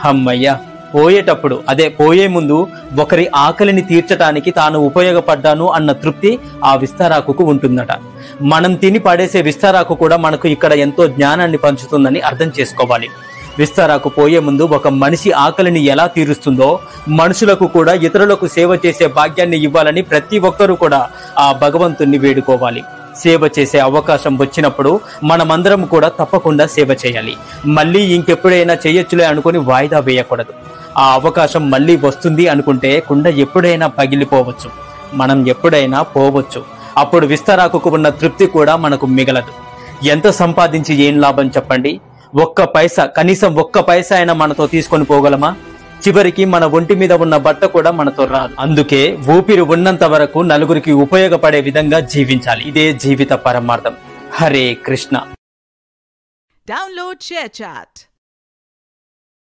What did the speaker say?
హమ్మయ్య, పోయేటప్పుడు పోయే ముందు ఒకరి ఆకలిని తీర్చడానికి తాను ఉపయోగపడ్డాను అన్న తృప్తి ఆ విస్తారాకుకు ఉంటుందట. మనం తిని పడేసే విస్తారాకు కూడా మనకు ఇక్కడ ఎంతో జ్ఞానాన్ని పంచుతుందని అర్థం చేసుకోవాలి. విస్తారాకు పోయే ముందు ఒక మనిషి ఆకలిని ఎలా తీరుస్తుందో మనుషులకు కూడా ఇతరులకు సేవ చేసే భాగ్యాన్ని ఇవ్వాలని ప్రతి ఒక్కరూ కూడా ఆ భగవంతుణ్ణి వేడుకోవాలి. సేవ చేసే అవకాశం వచ్చినప్పుడు మనమందరం కూడా తప్పకుండా సేవ చేయాలి. మళ్ళీ ఇంకెప్పుడైనా చేయొచ్చులే అనుకుని వాయిదా వేయకూడదు. ఆ అవకాశం మళ్ళీ వస్తుంది అనుకుంటే కుండ ఎప్పుడైనా పగిలిపోవచ్చు, మనం ఎప్పుడైనా పోవచ్చు. అప్పుడు విస్తారాకుకు ఉన్న తృప్తి కూడా మనకు మిగలదు. ఎంత సంపాదించి ఏం లాభం చెప్పండి? ఒక్క పైసా, కనీసం ఒక్క పైసా అయినా మనతో తీసుకొని పోగలమా? చివరికి మన ఒంటి మీద ఉన్న బట్ట కూడా మనతో రాదు. అందుకే ఊపిరి ఉన్నంత వరకు నలుగురికి ఉపయోగపడే విధంగా జీవించాలి. ఇదే జీవిత పరమార్థం. హరే కృష్ణ. Download ShareChat.